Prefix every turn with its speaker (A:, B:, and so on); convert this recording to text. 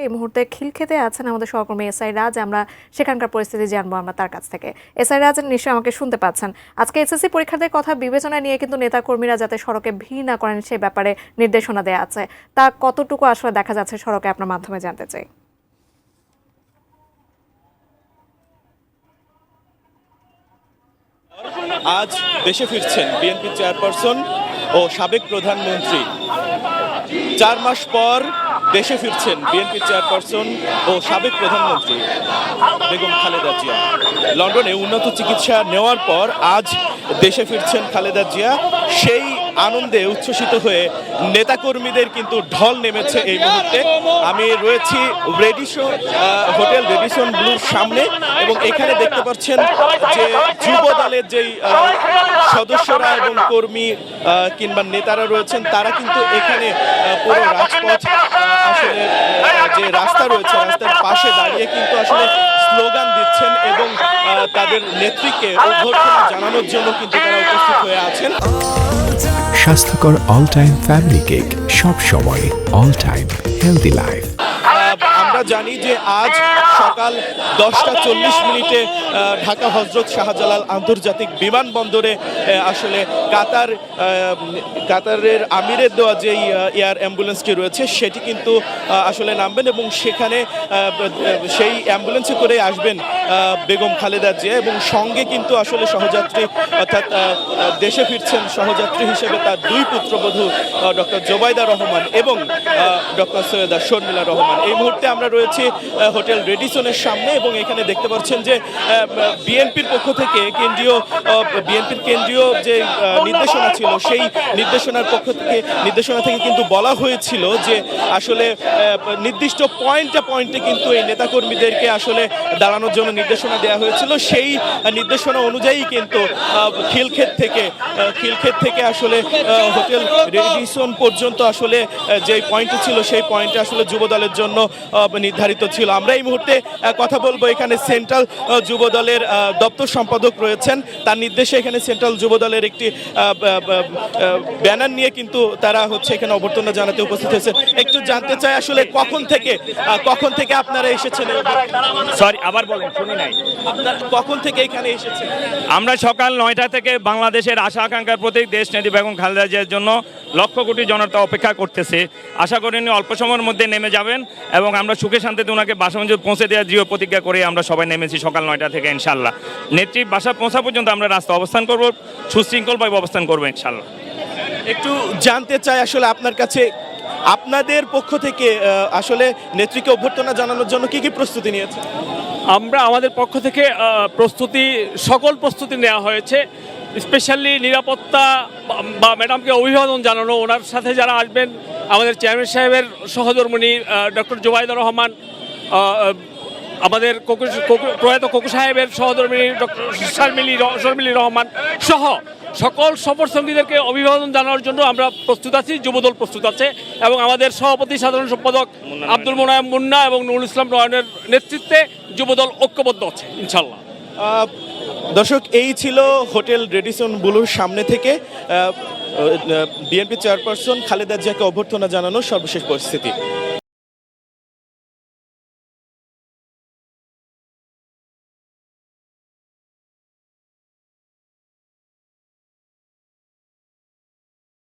A: এই মুহূর্তে খিলক্ষেতে আছেন আমাদের সহকর্মী এসআই রাজ। আমরা সেখানকার পরিস্থিতি জানবো আমরা তার কাছ থেকে। এসআই রাজ, নিশ্চয়ই আমাকে শুনতে পাচ্ছেন। আজকে এসএসসি পরীক্ষার্থীর কথা বিবেচনা নিয়ে কিন্তু নেতাকর্মীরা যাতে সড়কে ভিড় না করেন সে ব্যাপারে নির্দেশনা দেওয়া আছে, তা কতটুকু আসলে দেখা যাচ্ছে সড়কে, আপনার মাধ্যমে জানতে চাই।
B: আজ দেশে ফিরছেন বিএনপি চেয়ারপারসন ও সাবেক প্রধানমন্ত্রী। 4 মাস পর দেশে ফিরছেন বিএনপি চেয়ারপারসন ও সাবেক প্রধানমন্ত্রী বেগম খালেদা জিয়া। লন্ডনে উন্নত চিকিৎসা নেওয়ার পর আজ দেশে ফিরছেন খালেদা জিয়া। সেই আনন্দে উচ্ছ্বসিত হয়ে নেতাকর্মীদের কিন্তু ঢল নেমেছে এই মুহূর্তে। আমি রয়েছি হোটেল রেডিসন ব্লুর সামনে এবং এখানে দেখতে পাচ্ছেন যে যুব দলের যেই সদস্যরা এবং কর্মী কিংবা নেতারা রয়েছেন তারা কিন্তু এখানে পুরো রাজপথ আসলে যে রাস্তা রয়েছে রাস্তার পাশে দাঁড়িয়ে কিন্তু আসলে স্লোগান দিচ্ছেন এবং তাদের নেত্রীকে অভ্যর্থনা জানানোর জন্য কিন্তু তারা উপস্থিত হয়ে আছেন।
C: স্বাস্থ্যকর অল টাইম ফ্যামিলি কেক, সব সময় অল টাইম হেলদি লাইফ।
B: আমরা জানি যে আজ সকাল 10:40 ঢাকা হজরত শাহজালাল আন্তর্জাতিক বিমানবন্দরে আসলে কাতারের আমিরের দেওয়া যেই এয়ার অ্যাম্বুলেন্সটি রয়েছে সেটি কিন্তু আসলে নামবেন এবং সেখানে সেই অ্যাম্বুলেন্সে করে আসবেন বেগম খালেদা জিয়া এবং সঙ্গে কিন্তু আসলে সহযাত্রী অর্থাৎ দেশে ফিরছেন সহযাত্রী হিসেবে তার 2 পুত্রবধূ ডক্টর জোবাইদা রহমান এবং ডক্টর সৈয়দা শর্মিলা রহমান। এই মুহূর্তে আমরা রয়েছি হোটেল রেডিসনের সামনে এবং এখানে দেখতে পাচ্ছেন যে বিএনপির পক্ষ থেকে বিএনপির কেন্দ্রীয় যে নির্দেশনা ছিল সেই নির্দেশনা থেকে কিন্তু বলা হয়েছিল যে আসলে নির্দিষ্ট পয়েন্টে কিন্তু এই নেতাকর্মীদেরকে আসলে দাঁড়ানোর জন্য নির্দেশনা দেওয়া হয়েছিল। সেই নির্দেশনা অনুযায়ী কিন্তু খিলক্ষেত থেকে আসলে হোটেল রেডিসন পর্যন্ত আসলে যে পয়েন্টে ছিল সেই পয়েন্টে আসলে যুব দলের জন্য নির্ধারিত ছিল। আমরা এই মুহূর্তে কথা বলবো এখানে সেন্ট্রাল যুব দলের দপ্তর সম্পাদক রয়েছেন, তার নির্দেশে এখানে সেন্ট্রাল যুব দলের একটি ব্যানার নিয়ে কিন্তু তারা এখানে অভ্যর্থনা জানাতে উপস্থিত হয়েছে। একটু জানতে চাই আসলে কখন থেকে আপনারা এসেছেন?
D: সরি, আবার বলেন, শুনি নাই।
B: আপনারা কখন থেকে এখানে এসেছেন?
D: আমরা সকাল 9টা থেকে বাংলাদেশের আশা আকাঙ্ক্ষার প্রতীক দেশ নেত্রী বেগম খালেদা জিয়ার জন্য লক্ষ কোটি জনতা অপেক্ষা করতেছে। আশা করি উনি অল্প সময়ের মধ্যে নেমে যাবেন এবং আমরা সুখে শান্তিতে ওনাকে বাসামঞ্জে পৌঁছে দেওয়ার দৃঢ় প্রতিজ্ঞা করে আমরা সবাই নেমেছি সকাল 9টা থেকে। ইনশাল্লাহ নেত্রী বাসা পৌঁছা পর্যন্ত আমরা রাস্তা অবস্থান করব, সুশৃঙ্খলভাবে অবস্থান করবো ইনশাল্লাহ।
B: একটু জানতে চাই আসলে আপনার কাছে আপনাদের পক্ষ থেকে আসলে নেত্রীকে অভ্যর্থনা জানানোর জন্য কি প্রস্তুতি নিয়েছে?
E: আমরা আমাদের পক্ষ থেকে সকল প্রস্তুতি নেওয়া হয়েছে। স্পেশালি নিরাপত্তা বা ম্যাডামকে অভিবাদন জানানো, ওনার সাথে যারা আসবেন আমাদের চেয়ারম্যান সাহেবের সহধর্মিণী ডক্টর জোবাইদা রহমান, আমাদের প্রয়াত কোকু সাহেবের সহধর্মিণী ডক্টর শর্মিলি রহমান সহ সকল সফর সঙ্গীদেরকে অভিবাদন জানানোর জন্য আমরা প্রস্তুত আছি, যুবদল প্রস্তুত আছে এবং আমাদের সভাপতি সাধারণ সম্পাদক আব্দুল মোনায়েম মুন্না এবং নুরুল ইসলাম নয়নের নেতৃত্বে যুবদল ঐক্যবদ্ধ আছে ইনশাল্লাহ।
B: দর্শক, এই ছিল হোটেল রেডিসন ব্লুর সামনে থেকে বিএনপি চেয়ারপারসন খালেদা জিয়াকে অভ্যর্থনা জানানোর সর্বশেষ পরিস্থিতি।